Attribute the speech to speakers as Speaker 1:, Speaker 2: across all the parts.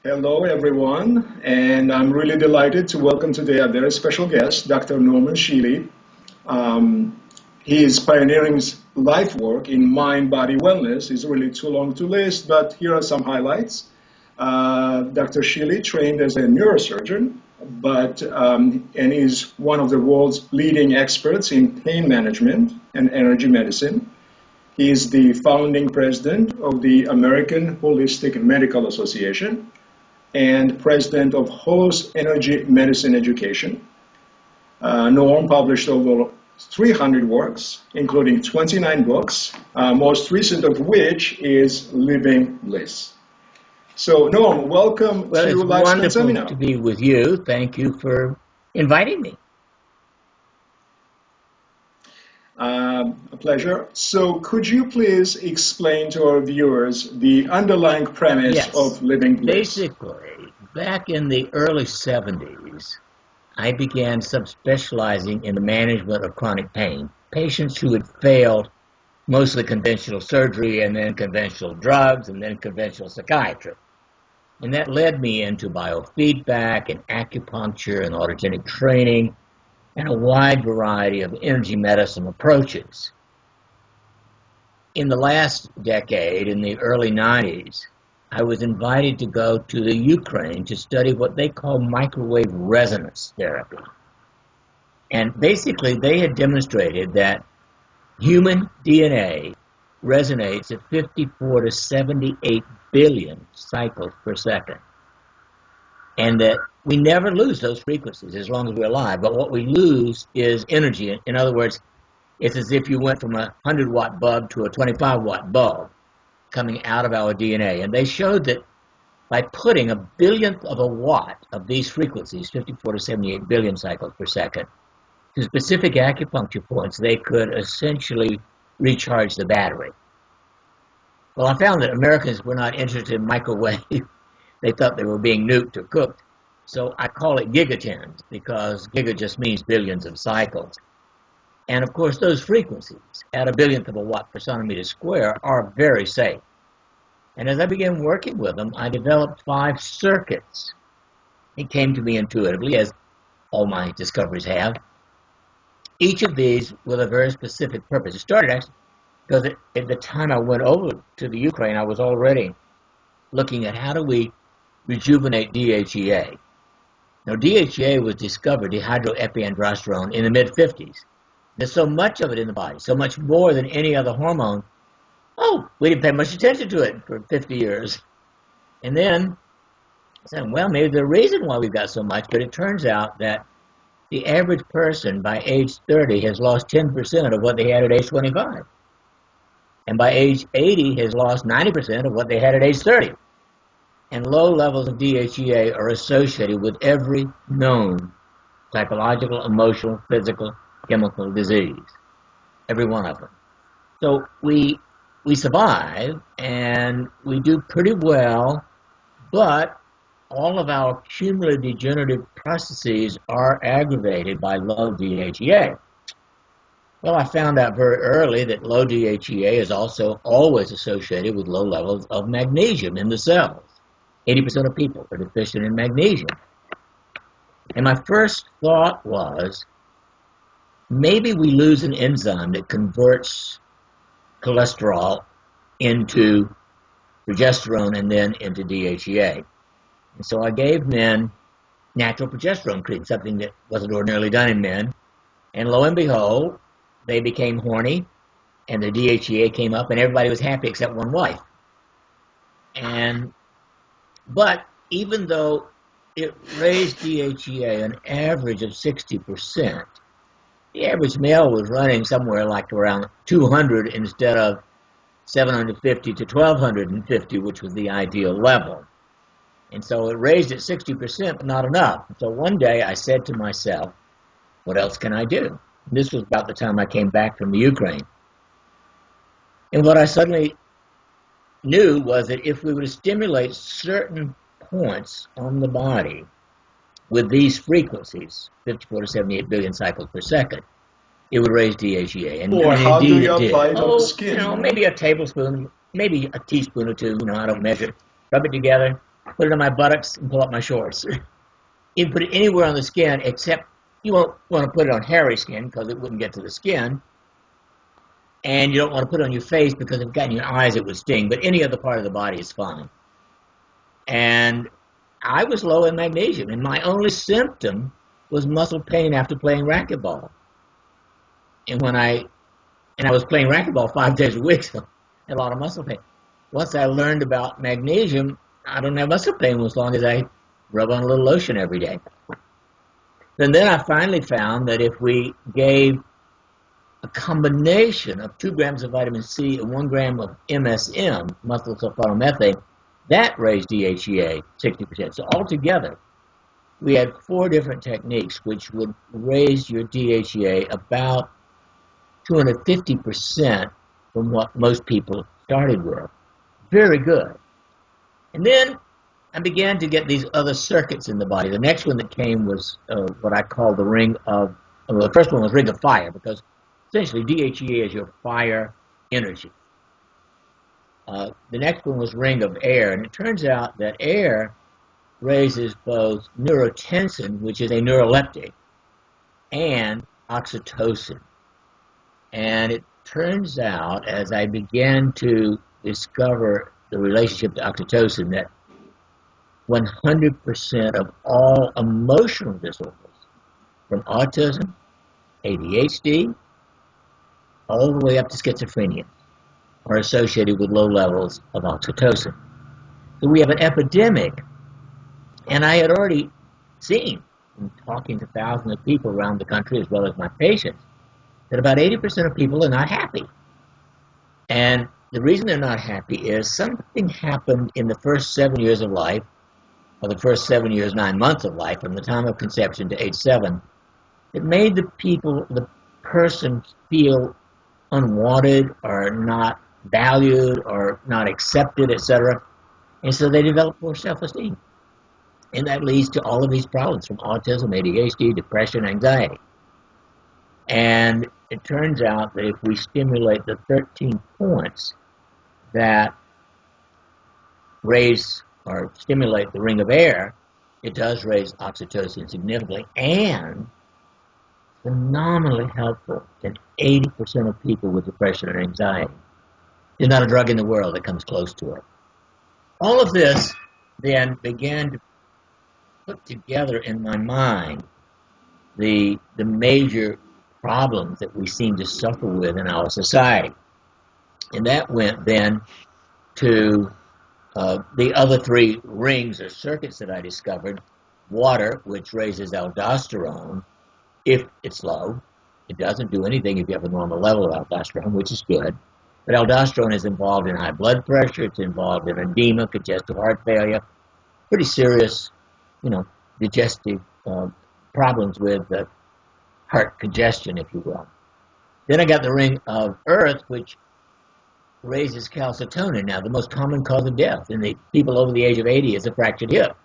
Speaker 1: Hello, everyone, and I'm really delighted to welcome today a very special guest, Dr. Norman Shealy. Um, he is pioneering life work in mind-body wellness. It's really too long to list, but here are some highlights. Dr. Shealy trained as a neurosurgeon, and is one of the world's leading experts in pain management and energy medicine. He is the founding president of the American Holistic Medical Association and president of Holos Energy Medicine Education. Norm published over 300 works, including 29 books, most recent of which is Living Bliss. So, Norm, welcome
Speaker 2: Well,
Speaker 1: to
Speaker 2: it's
Speaker 1: Lifespan
Speaker 2: wonderful
Speaker 1: Seminar.
Speaker 2: to be with you. Thank you for inviting me.
Speaker 1: A pleasure. So, could you please explain to our viewers the underlying premise
Speaker 2: Yes,
Speaker 1: of Living Bliss?
Speaker 2: basically, back in the early 70s, I began subspecializing in the management of chronic pain. Patients who had failed mostly conventional surgery and then conventional drugs and then conventional psychiatry. And that led me into biofeedback and acupuncture and autogenic training and a wide variety of energy medicine approaches. In the last decade, in the early 90s, I was invited to go to the Ukraine to study what they call microwave resonance therapy. And basically, they had demonstrated that human DNA resonates at 54 to 78 billion cycles per second. And that we never lose those frequencies as long as we're alive. But what we lose is energy. In other words, it's as if you went from a 100-watt bulb to a 25-watt bulb coming out of our DNA. And they showed that by putting a billionth of a watt of these frequencies, 54 to 78 billion cycles per second, to specific acupuncture points, they could essentially recharge the battery. Well, I found that Americans were not interested in microwave. They thought they were being nuked or cooked. So I call it gigatons because giga just means billions of cycles. And of course, those frequencies at a billionth of a watt per centimeter square are very safe. And as I began working with them, I developed 5 circuits. It came to me intuitively, as all my discoveries have. Each of these with a very specific purpose. It started actually because at the time I went over to the Ukraine, I was already looking at how do we rejuvenate DHEA. Now, DHEA was discovered, dehydroepiandrosterone, in the mid-50s. There's so much of it in the body, so much more than any other hormone. Oh, we didn't pay much attention to it for 50 years. And then I said, well, maybe there's a reason why we've got so much, but it turns out that the average person by age 30 has lost 10% of what they had at age 25. And by age 80 has lost 90% of what they had at age 30. And low levels of DHEA are associated with every known psychological, emotional, physical, chemical disease. Every one of them. So we survive and we do pretty well, but all of our cumulative degenerative processes are aggravated by low DHEA. Well, I found out very early that low DHEA is also always associated with low levels of magnesium in the cells. 80% of people are deficient in magnesium. And my first thought was, maybe we lose an enzyme that converts cholesterol into progesterone and then into DHEA. And so I gave men natural progesterone cream, something that wasn't ordinarily done in men. And lo and behold, they became horny, and the DHEA came up, and everybody was happy except one wife. But even though it raised DHEA an average of 60%, the average male was running somewhere like around 200 instead of 750 to 1250, which was the ideal level. And so it raised it 60%, but not enough. So one day I said to myself, what else can I do? This was about the time I came back from the Ukraine. And what I suddenly knew was that if we were to stimulate certain points on the body with these frequencies, 54 to 78 billion cycles per second, it would raise DHEA. And
Speaker 1: Or how do
Speaker 2: indeed
Speaker 1: you
Speaker 2: it did.
Speaker 1: apply it on the skin?
Speaker 2: Maybe a tablespoon, maybe a teaspoon or two, I don't measure. Rub it together, put it on my buttocks and pull up my shorts. You can put it anywhere on the skin, except you won't want to put it on hairy skin because it wouldn't get to the skin. And you don't want to put it on your face because if it got in your eyes, it would sting. But any other part of the body is fine. And I was low in magnesium, and my only symptom was muscle pain after playing racquetball. And I was playing racquetball 5 days a week, so I had a lot of muscle pain. Once I learned about magnesium, I don't have muscle pain as long as I rub on a little lotion every day. And then I finally found that if we gave a combination of 2 grams of vitamin C and 1 gram of MSM, methyl sulforamethane, that raised DHEA 60%. So altogether, we had 4 different techniques which would raise your DHEA about 250% from what most people started with. Very good. And then I began to get these other circuits in the body. The next one that came was what I call the ring of, well, the first one was ring of fire, because essentially DHEA is your fire energy. The next one was ring of air, and it turns out that air raises both neurotensin, which is a neuroleptic, and oxytocin. And it turns out, as I began to discover the relationship to oxytocin, that 100% of all emotional disorders, from autism, ADHD, all the way up to schizophrenia, are associated with low levels of oxytocin. So we have an epidemic, and I had already seen, in talking to thousands of people around the country, as well as my patients, that about 80% of people are not happy. And the reason they're not happy is something happened in the first 7 years of life, or the first 7 years, 9 months of life, from the time of conception to age 7, it made the person feel unwanted or not valued or not accepted, etc. And so they develop poor self-esteem. And that leads to all of these problems, from autism, ADHD, depression, anxiety. And it turns out that if we stimulate the 13 points that raise or stimulate the ring of air, it does raise oxytocin significantly and phenomenally helpful in 80% of people with depression and anxiety. There's not a drug in the world that comes close to it. All of this then began to put together in my mind the major problems that we seem to suffer with in our society. And that went then to the other 3 rings or circuits that I discovered. Water, which raises aldosterone if it's low. It doesn't do anything if you have a normal level of aldosterone, which is good. But aldosterone is involved in high blood pressure. It's involved in edema, congestive heart failure, pretty serious, digestive problems with heart congestion, if you will. Then I got the ring of earth, which raises calcitonin. Now, the most common cause of death in the people over the age of 80 is a fractured hip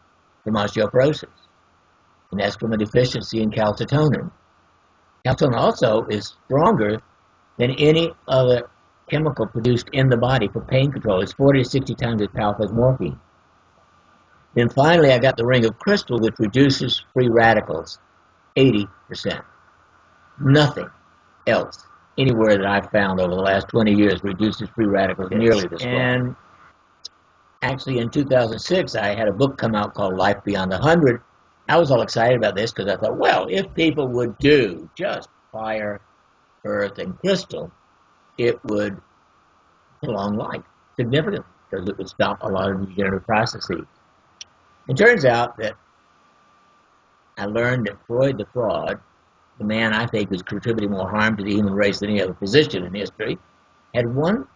Speaker 2: from osteoporosis. And that's from a deficiency in calcitonin. Calcitonin also is stronger than any other chemical produced in the body for pain control. It's 40 to 60 times as powerful as morphine. Then finally, I got the ring of crystal, which reduces free radicals 80%. Nothing else anywhere that I've found over the last 20 years reduces free radicals nearly this well. And actually, in 2006, I had a book come out called Life Beyond 100. I was all excited about this because I thought, well, if people would do just fire, earth, and crystal, it would prolong life significantly because it would stop a lot of degenerative processes. It turns out that I learned that Freud the fraud, the man I think who's contributing more harm to the human race than any other physician in history, had one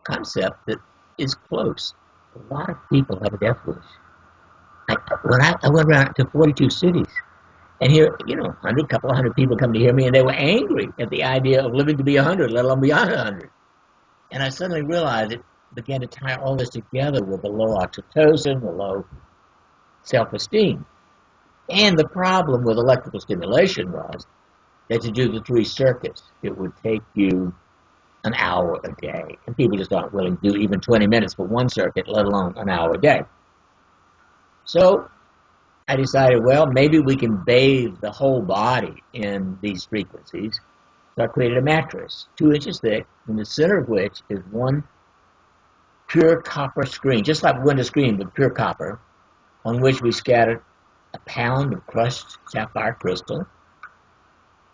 Speaker 2: concept that is close. A lot of people have a death wish. I went around to 42 cities, and here, a couple of hundred people come to hear me, and they were angry at the idea of living to be 100, let alone beyond 100. And I suddenly realized it began to tie all this together with the low oxytocin, the low self-esteem. And the problem with electrical stimulation was that to do the 3 circuits, it would take you an hour a day. And people just aren't willing to do even 20 minutes for one circuit, let alone an hour a day. So I decided, well, maybe we can bathe the whole body in these frequencies. So I created a mattress, 2 inches thick, in the center of which is one pure copper screen, just like a window screen, but pure copper, on which we scattered a pound of crushed sapphire crystal.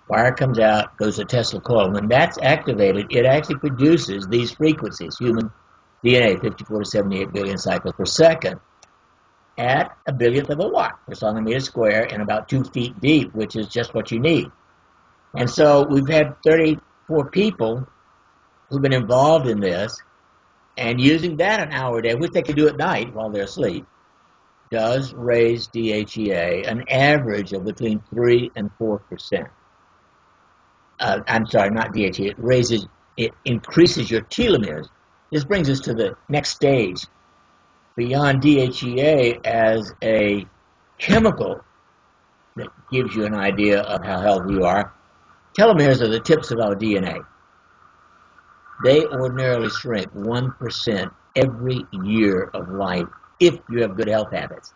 Speaker 2: Wire comes out, goes to Tesla coil. When that's activated, it actually produces these frequencies, human DNA, 54 to 78 billion cycles per second, at a billionth of a watt per centimeter square and about 2 feet deep, which is just what you need. And so we've had 34 people who've been involved in this, and using that an hour a day, which they can do at night while they're asleep, does raise DHEA an average of between 3 and 4%. I'm sorry, not DHEA. It increases your telomeres. This brings us to the next stage. Beyond DHEA as a chemical that gives you an idea of how healthy you are, telomeres are the tips of our DNA. They ordinarily shrink 1% every year of life if you have good health habits,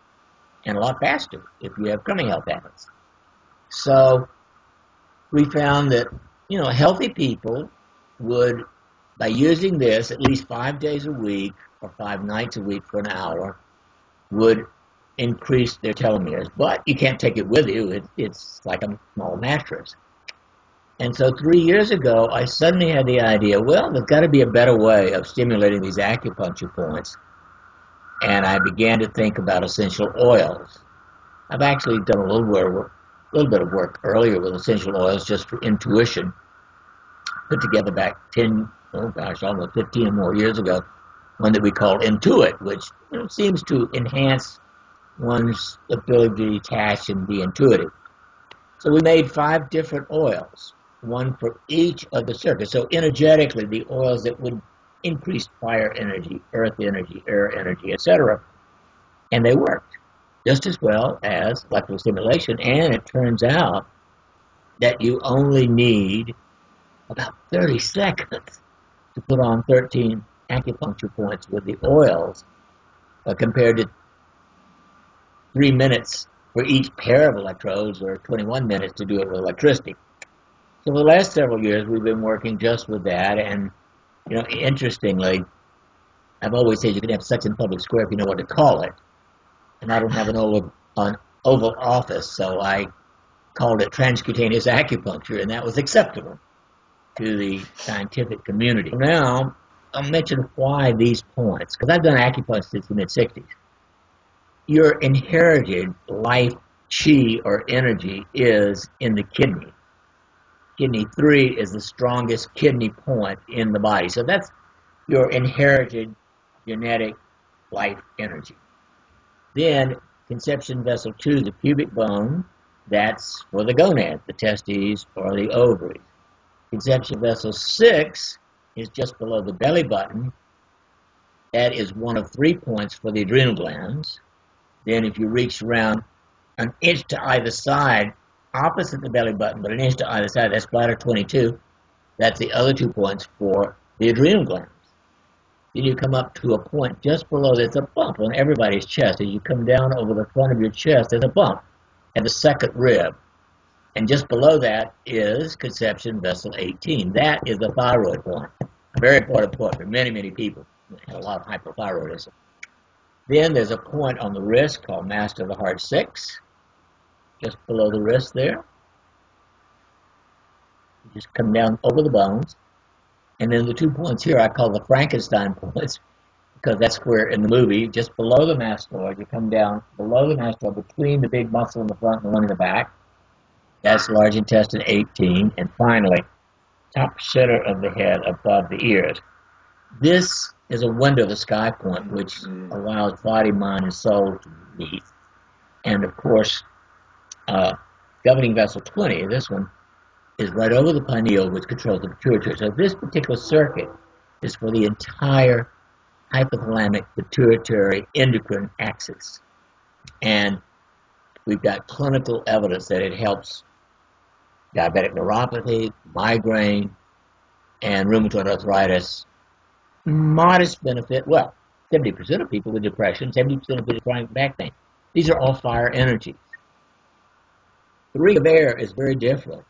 Speaker 2: and a lot faster if you have crummy health habits. So we found that, healthy people would, by using this at least 5 days a week or 5 nights a week for an hour, would increase their telomeres. But you can't take it with you. It's like a small mattress. And so 3 years ago, I suddenly had the idea, well, there's got to be a better way of stimulating these acupuncture points. And I began to think about essential oils. I've actually done a little bit of work earlier with essential oils just for intuition, put together back almost 15 or more years ago, one that we call Intuit, which seems to enhance one's ability to detach and be intuitive. So we made 5 different oils, one for each of the circuits. So energetically, the oils that would increase fire energy, earth energy, air energy, etc. And they worked just as well as electrical stimulation. And it turns out that you only need about 30 seconds to put on 13 acupuncture points with the oils, compared to 3 minutes for each pair of electrodes, or 21 minutes to do it with electricity. So for the last several years, we've been working just with that. And, interestingly, I've always said you can have sex in public square if you know what to call it. And I don't have an oval office, so I called it transcutaneous acupuncture, and that was acceptable to the scientific community. Now, I'll mention why these points, because I've done acupuncture since the mid-60s. Your inherited life chi, or energy, is in the kidney. Kidney 3 is the strongest kidney point in the body. So that's your inherited genetic life energy. Then conception vessel 2, the pubic bone, that's for the gonads, the testes or the ovaries. Conception vessel 6 is just below the belly button. That is one of 3 points for the adrenal glands. Then if you reach around an inch to either side, opposite the belly button, but an inch to either side, that's bladder 22. That's the other 2 points for the adrenal glands. Then you come up to a point just below, there's a bump on everybody's chest. As you come down over the front of your chest, there's a bump at the second rib. And just below that is conception vessel 18. That is the thyroid point. A very important point for many, many people who have a lot of hypothyroidism. Then there's a point on the wrist called master of the heart 6, just below the wrist there. You just come down over the bones. And then the 2 points here I call the Frankenstein points, because that's where in the movie, just below the mastoid, you come down below the mastoid, between the big muscle in the front and the one in the back. That's large intestine 18. And finally, top center of the head above the ears. This is a window of the sky point, which allows body, mind, and soul to meet. And of course, governing vessel 20, this one, is right over the pineal, which controls the pituitary. So this particular circuit is for the entire hypothalamic pituitary endocrine axis. And we've got clinical evidence that it helps diabetic neuropathy, migraine, and rheumatoid arthritis. Modest benefit, 70% of people with depression, 70% of people with chronic back pain. These are all fire energies. The ring of air is very different.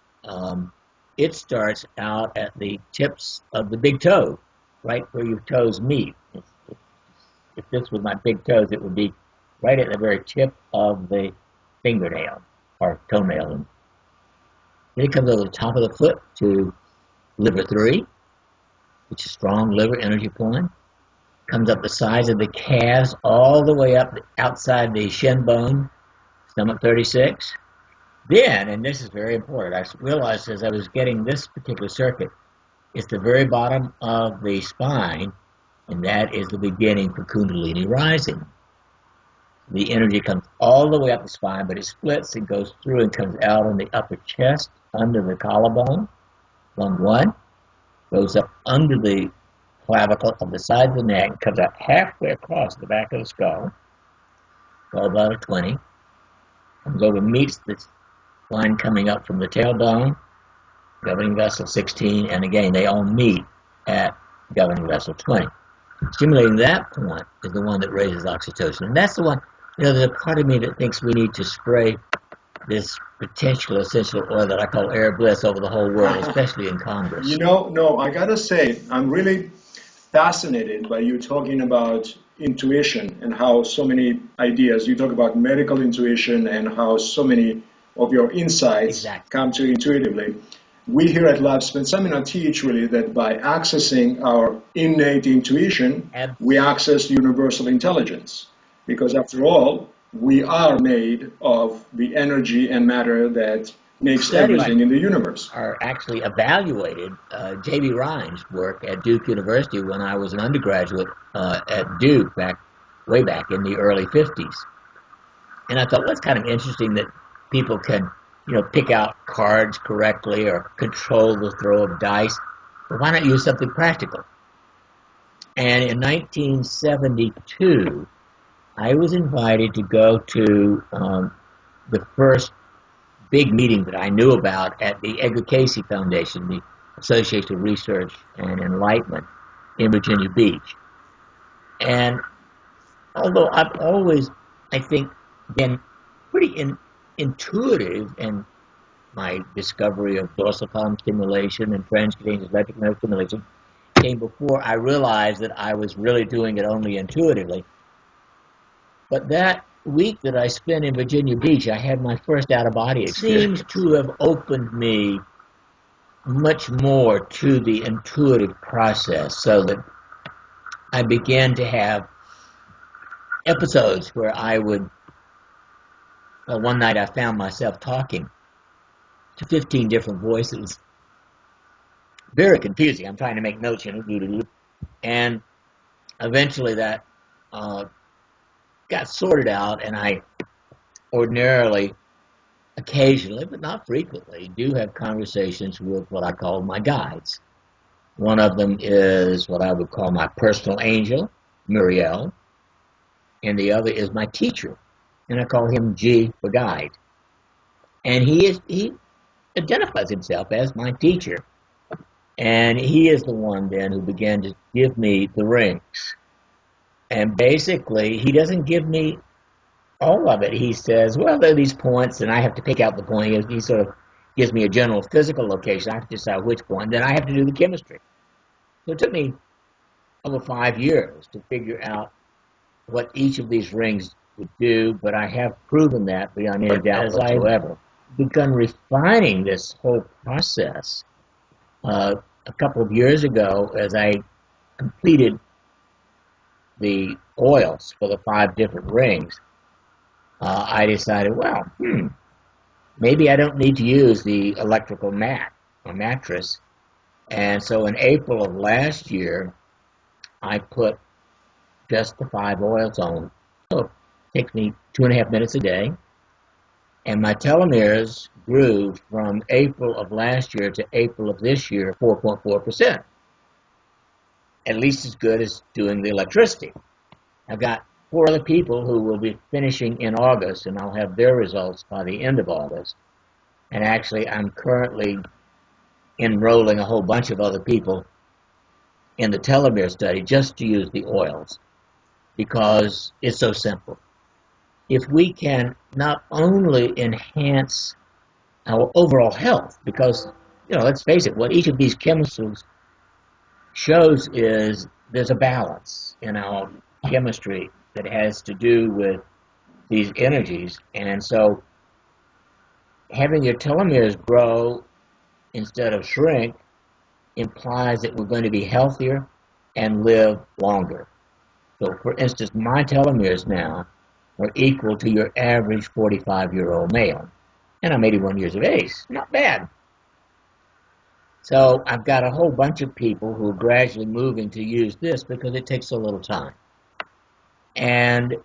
Speaker 2: It starts out at the tips of the big toe, right where your toes meet. If this was my big toes, it would be right at the very tip of the fingernail or toenail. And then it comes over the top of the foot to liver 3, which is strong liver energy point. Comes up the sides of the calves all the way up outside the shin bone, stomach 36. Then, and this is very important, I realized as I was getting this particular circuit, it's the very bottom of the spine, and that is the beginning for Kundalini rising. The energy comes all the way up the spine, but it splits and goes through and comes out on the upper chest, under the collarbone, lung 1, goes up under the clavicle of the side of the neck, and comes out halfway across the back of the skull, gallbladder 20, comes over, meets the line coming up from the tailbone, governing vessel 16, and again, they all meet at governing vessel 20. Stimulating that point is the one that raises oxytocin. And that's the one, there's a part of me that thinks we need to spray this potential essential oil that I call Air Bliss over the whole world, especially in Congress.
Speaker 1: No, I gotta say, I'm really fascinated by you talking about intuition and how so many ideas, you talk about medical intuition and how so many of your insights come to you intuitively. We here at Lifespan Seminar teach really that by accessing our innate intuition, we access universal intelligence. Because after all, we are made of the energy and matter that makes everything in the universe.
Speaker 2: Are actually evaluated J.B. Rhine's work at Duke University when I was an undergraduate at Duke way back in the early 50s. And I thought, well, it's kind of interesting that people can, pick out cards correctly or control the throw of dice. But why not use something practical? And in 1972, I was invited to go to the first big meeting that I knew about at the Edgar Cayce Foundation, the Association for Research and Enlightenment in Virginia Beach. And although I've always, I think, been pretty intuitive in my discovery of dorsal column stimulation and transcutaneous electric nerve stimulation, came before I realized that I was really doing it only intuitively. But that week that I spent in Virginia Beach, I had my first out-of-body experience. Seems to have opened me much more to the intuitive process, so that I began to have episodes where I would, one night I found myself talking to 15 different voices. Very confusing. I'm trying to make notes, and eventually that got sorted out, and I ordinarily, occasionally, but not frequently, do have conversations with what I call my guides. One of them is what I would call my personal angel, Muriel, and the other is my teacher, and I call him G for guide. And he identifies himself as my teacher, and he is the one then who began to give me the rings. And basically, he doesn't give me all of it. He says, well, there are these points, and I have to pick out the point. He sort of gives me a general physical location. I have to decide which point. Then I have to do the chemistry. So it took me over 5 years to figure out what each of these rings would do, but I have proven that beyond any doubt whatsoever. I've begun refining this whole process a couple of years ago as I completed the oils for the 5 different rings. I decided, well, maybe I don't need to use the electrical mat or mattress. And so in April of last year, I put just the 5 oils on. So it takes me 2.5 minutes a day. And my telomeres grew from April of last year to April of this year, 4.4%. At least as good as doing the electricity. I've got 4 other people who will be finishing in August, and I'll have their results by the end of August. And actually, I'm currently enrolling a whole bunch of other people in the telomere study just to use the oils, because it's so simple. if we can not only enhance our overall health, because, let's face it, what each of these chemicals shows is there's a balance in our chemistry that has to do with these energies. And so having your telomeres grow instead of shrink implies that we're going to be healthier and live longer. So, for instance, my telomeres now are equal to your average 45-year-old male. And I'm 81 years of age. Not bad. So I've got a whole bunch of people who are gradually moving to use this because it takes a little time. And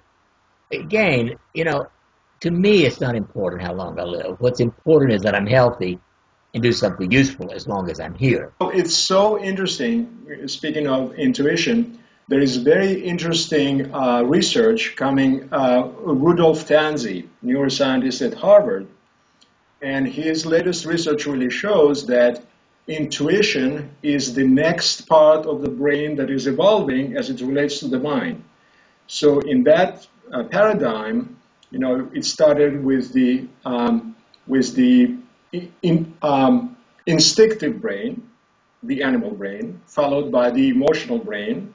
Speaker 2: again, to me, it's not important how long I live. What's important is that I'm healthy and do something useful as long as I'm here.
Speaker 1: It's so interesting. Speaking of intuition, there is very interesting research coming. Rudolf Tanzi, neuroscientist at Harvard, and his latest research really shows that intuition is the next part of the brain that is evolving as it relates to the mind. So in that paradigm, it started with the instinctive brain, the animal brain, followed by the emotional brain,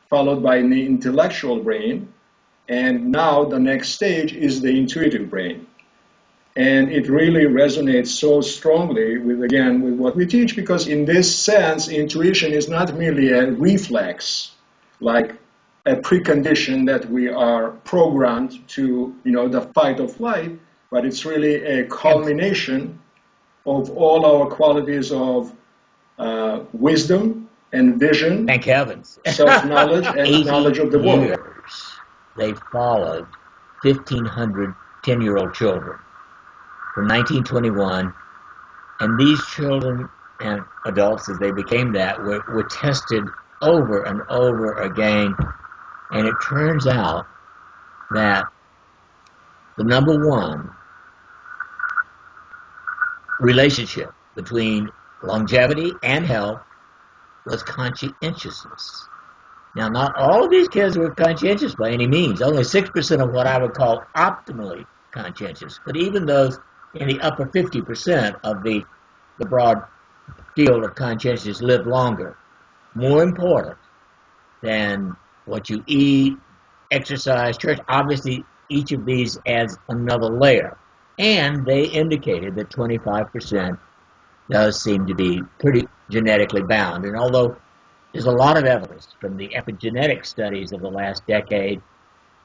Speaker 1: followed by the intellectual brain, and now the next stage is the intuitive brain. And it really resonates so strongly with what we teach, because in this sense, intuition is not merely a reflex, like a precondition that we are programmed to, the fight or flight, but it's really a culmination of all our qualities of wisdom and vision.
Speaker 2: Thank heavens.
Speaker 1: Self-knowledge and knowledge of the world.
Speaker 2: Years, they followed 1,500 10-year-old children from 1921, and these children and adults, as they became that, were tested over and over again, and it turns out that the number one relationship between longevity and health was conscientiousness. Now, not all of these kids were conscientious by any means. Only 6% of what I would call optimally conscientious. But even those in the upper 50% of the broad field of conscientiousness lived longer. More important than what you eat, exercise, church. Obviously, each of these adds another layer. And they indicated that 25% does seem to be pretty genetically bound. And although there's a lot of evidence from the epigenetic studies of the last decade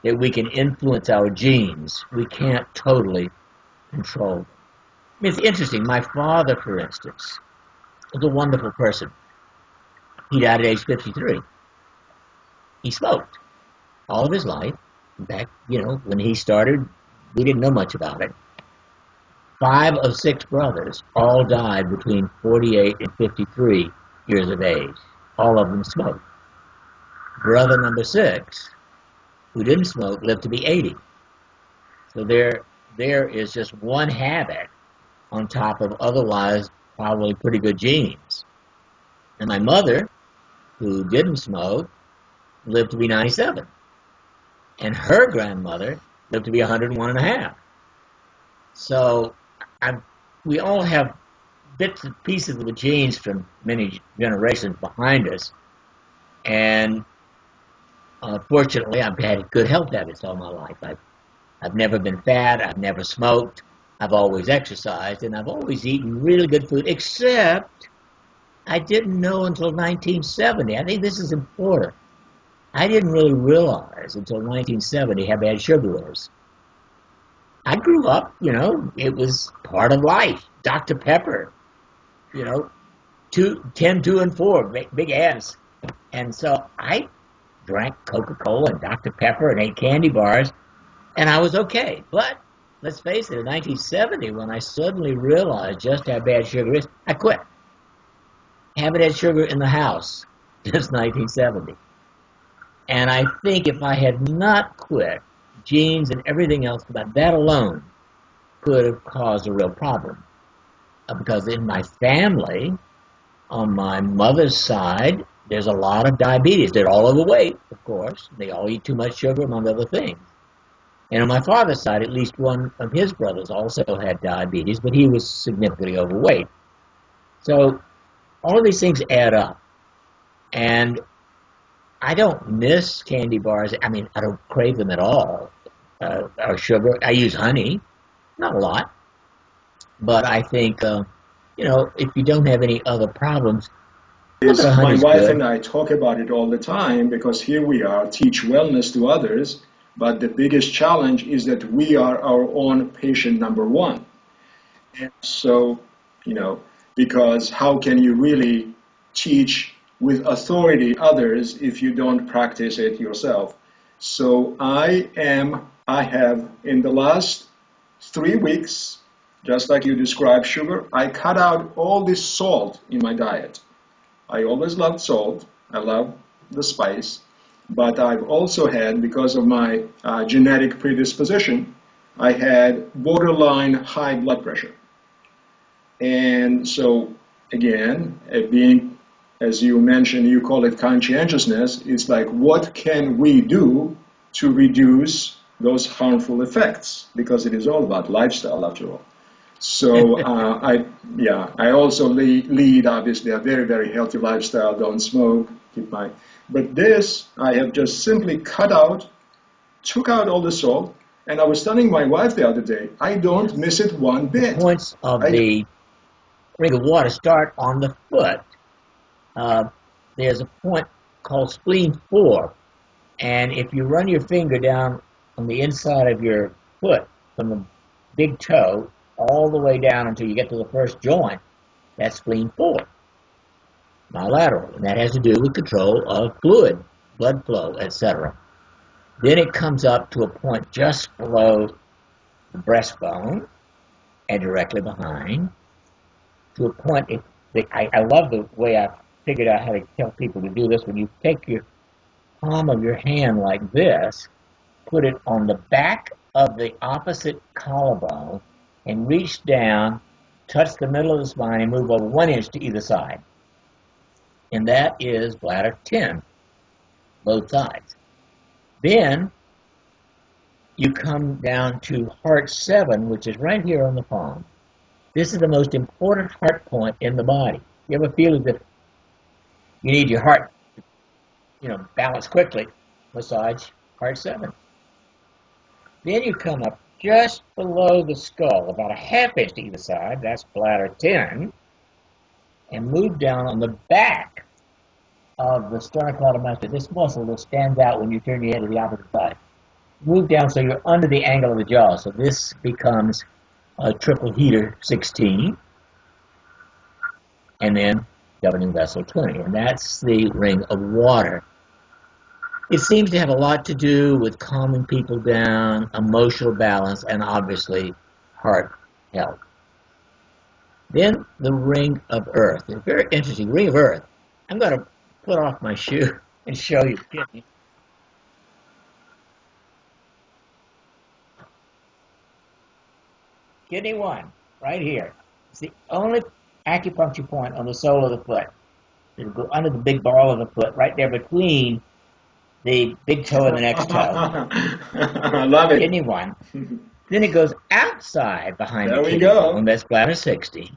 Speaker 2: that we can influence our genes, we can't totally control them. I mean, it's interesting. My father, for instance, was a wonderful person. He died at age 53. He smoked all of his life. In fact, when he started, we didn't know much about it. 5 of 6 brothers all died between 48 and 53 years of age. All of them smoked. Brother number 6, who didn't smoke, lived to be 80. So there is just one habit on top of otherwise probably pretty good genes. And my mother, who didn't smoke, lived to be 97. And her grandmother lived to be 101 and a half. So we all have bits and pieces of the genes from many generations behind us. And fortunately, I've had good health habits all my life. I've never been fat. I've never smoked. I've always exercised. And I've always eaten really good food, except I didn't know until 1970. I think this is important. I didn't really realize until 1970 how bad sugar is. I grew up, it was part of life. Dr. Pepper, 10, 2, and 4, big ads. And so I drank Coca-Cola and Dr. Pepper and ate candy bars, and I was okay. But let's face it, in 1970, when I suddenly realized just how bad sugar is, I quit. Haven't had sugar in the house since 1970. And I think if I had not quit, genes and everything else about that alone could have caused a real problem. Because in my family, on my mother's side, there's a lot of diabetes. They're all overweight, of course. They all eat too much sugar, among other things. And on my father's side, at least one of his brothers also had diabetes, but he was significantly overweight. So all of these things add up. And I don't miss candy bars. I mean, I don't crave them at all. Or sugar. I use honey, not a lot. But I think, if you don't have any other problems, a little bit of
Speaker 1: My
Speaker 2: honey's
Speaker 1: wife
Speaker 2: good.
Speaker 1: and I talk about it all the time because here we are, teach wellness to others, but the biggest challenge is that we are our own patient number one. And so, you know, because how can you really teach with authority others if you don't practice it yourself? So I have in the last 3 weeks, just like you described sugar, I cut out all this salt in my diet. I always loved salt. I love the spice. But I've also had, because of my genetic predisposition, I had borderline high blood pressure. And so, again, being, as you mentioned, you call it conscientiousness, it's like, what can we do to reduce those harmful effects? Because it is all about lifestyle, after all. So I also lead obviously a very, very healthy lifestyle. Don't smoke. But this I have just simply took out all the salt, and I was telling my wife the other day, I don't miss it one bit.
Speaker 2: Points of
Speaker 1: I
Speaker 2: the ring of water start on the foot. There's a point called spleen 4, and if you run your finger down on the inside of your foot from the big toe all the way down until you get to the first joint, that's spleen 4, bilateral, and that has to do with control of fluid, blood flow, etc. Then it comes up to a point just below the breastbone and directly behind, to a point, I love the way I figured out how to tell people to do this. When you take your palm of your hand like this, put it on the back of the opposite collarbone, and reach down, touch the middle of the spine, and move over 1 inch to either side. And that is bladder 10, both sides. Then you come down to heart 7, which is right here on the palm. This is the most important heart point in the body. You ever feel as if you need your heart, balance quickly? Massage heart 7. Then you come up just below the skull, about a half inch to either side, that's bladder 10, and move down on the back of the sternocleidomastoid, this muscle that stands out when you turn your head to the opposite side. Move down so you're under the angle of the jaw, so this becomes a triple heater 16, and then governing vessel 20, and that's the ring of water. It seems to have a lot to do with calming people down, emotional balance, and obviously heart health. Then the ring of earth. It's very interesting. Ring of earth. I'm going to put off my shoe and show you. Kidney 1, right here. It's the only acupuncture point on the sole of the foot. It'll go under the big ball of the foot, right there between the big toe and the next toe.
Speaker 1: I love it.
Speaker 2: Kidney 1. Then it goes outside behind
Speaker 1: There
Speaker 2: the
Speaker 1: we
Speaker 2: kidney
Speaker 1: go.
Speaker 2: bone. That's bladder 60.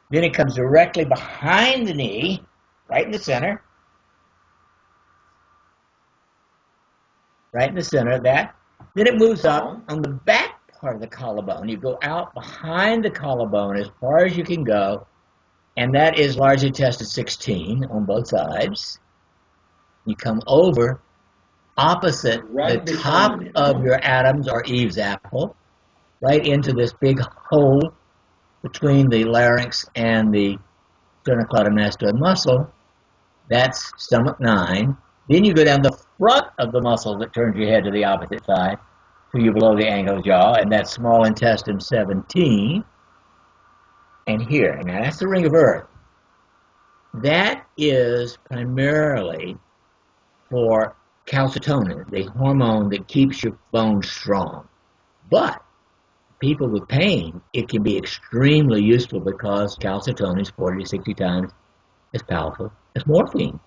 Speaker 2: Then it comes directly behind the knee, right in the center. Right in the center of that. Then it moves up on the back part of the collarbone. You go out behind the collarbone as far as you can go, and that is large intestine 16 on both sides. You come over opposite
Speaker 1: Right
Speaker 2: the top
Speaker 1: behind it.
Speaker 2: of your Adam's or Eve's apple, right into this big hole between the larynx and the sternocleidomastoid muscle. That's stomach 9. Then you go down the front of the muscle that turns your head to the opposite side, so you're below the angle of the jaw, and that's small intestine 17. And here, now that's the ring of earth. That is primarily for calcitonin, the hormone that keeps your bones strong. But people with pain, it can be extremely useful because calcitonin is 40 to 60 times as powerful as morphine.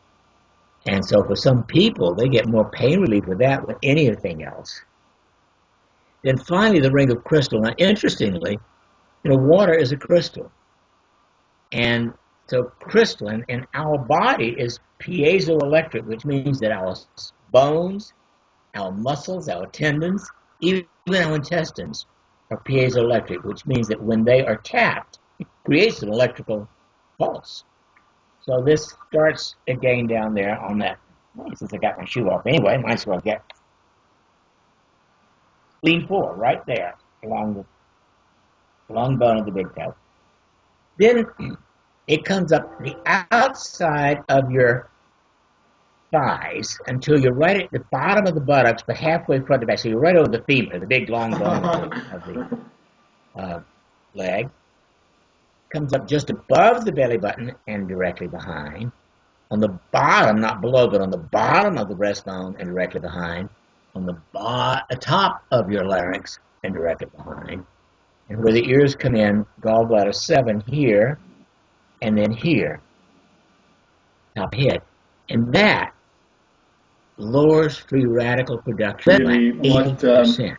Speaker 2: And so for some people, they get more pain relief with that than anything else. Then finally, the ring of crystal. Now, interestingly, water is a crystal. And so crystalline, and our body is piezoelectric, which means that our bones, our muscles, our tendons, even our intestines are piezoelectric, which means that when they are tapped, it creates an electrical pulse. So this starts again down there on that. Since I got my shoe off anyway, might as well get spleen 4 right there along the long bone of the big toe. Then it comes up the outside of your thighs until you're right at the bottom of the buttocks, but halfway front to back. So you're right over the femur, the big long bone of the leg. Comes up just above the belly button and directly behind. On the bottom, not below, but on the bottom of the breastbone and directly behind. On the top of your larynx and directly behind. And where the ears come in, gallbladder 7 here, and then here, top head. And that lowers free radical production
Speaker 1: really,
Speaker 2: by 80%.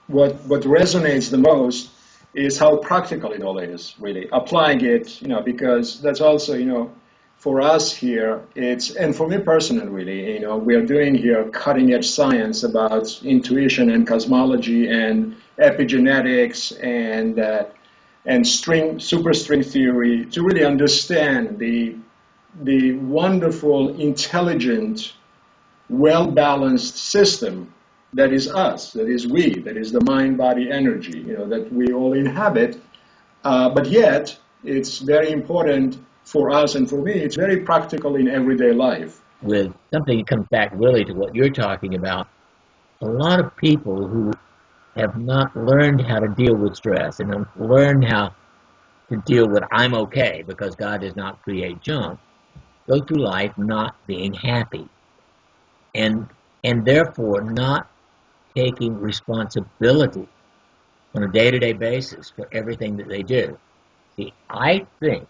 Speaker 1: What resonates the most is how practical it all is, really. Applying it, because that's also, for us here, and for me personally, really, we are doing here cutting edge science about intuition and cosmology and epigenetics and superstring theory to really understand the wonderful, intelligent, well-balanced system that is us, that is we, that is the mind-body energy, that we all inhabit. But yet, it's very important for us and for me, it's very practical in everyday life.
Speaker 2: With something that comes back really to what you're talking about, a lot of people who have not learned how to deal with stress and have learned how to deal with I'm okay because God does not create junk, go through life not being happy and therefore not taking responsibility on a day-to-day basis for everything that they do. See, I think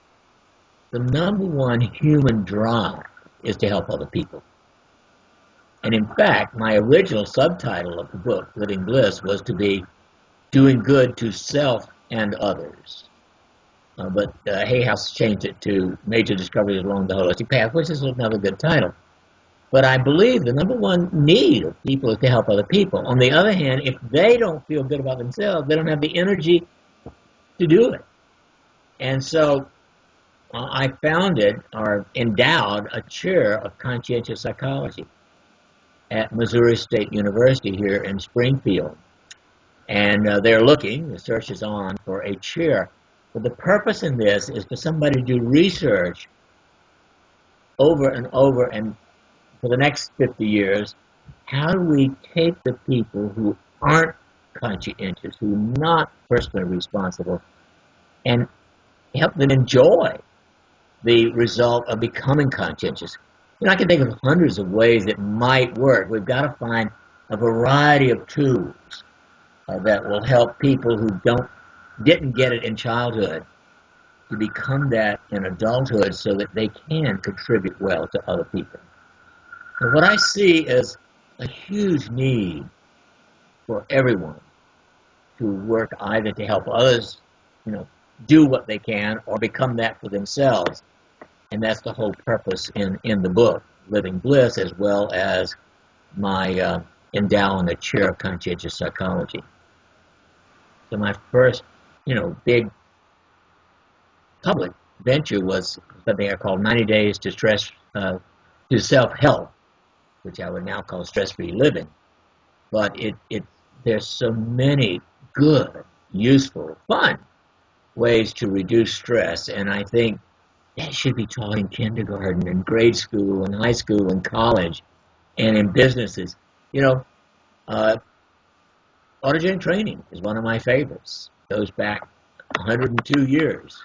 Speaker 2: the number one human drive is to help other people. And in fact, my original subtitle of the book, Living Bliss, was to be Doing Good to Self and Others. But Hay House changed it to Major Discoveries Along the Holistic Path, which is another good title. But I believe the number one need of people is to help other people. On the other hand, if they don't feel good about themselves, they don't have the energy to do it. And so I founded or endowed a chair of conscientious psychology at Missouri State University here in Springfield. And they're looking, the search is on, for a chair. But the purpose in this is for somebody to do research over and over and for the next 50 years, how do we take the people who aren't conscientious, who are not personally responsible, and help them enjoy the result of becoming conscientious? I can think of hundreds of ways it might work. We've got to find a variety of tools that will help people who didn't get it in childhood to become that in adulthood so that they can contribute well to other people. And what I see is a huge need for everyone to work either to help others, do what they can or become that for themselves. And that's the whole purpose in the book, Living Bliss, as well as my endowing a chair of conscientious psychology. So my first, big public venture was something I called 90 Days to Self-Help, which I would now call stress-free living. But there's so many good, useful, fun ways to reduce stress, and I think that should be taught in kindergarten and grade school and high school and college and in businesses. Autogen training is one of my favorites. It goes back 102 years.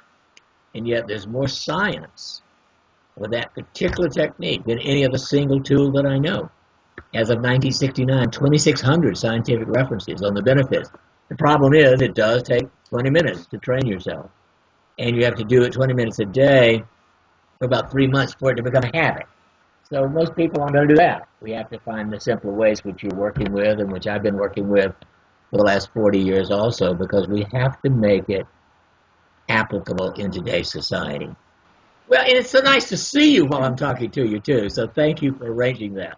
Speaker 2: And yet there's more science with that particular technique than any other single tool that I know. As of 1969, 2,600 scientific references on the benefits. The problem is it does take 20 minutes to train yourself. And you have to do it 20 minutes a day for about 3 months for it to become a habit. So most people aren't going to do that. We have to find the simpler ways which you're working with and which I've been working with for the last 40 years also, because we have to make it applicable in today's society. Well, and it's so nice to see you while I'm talking to you, too. So thank you for arranging that.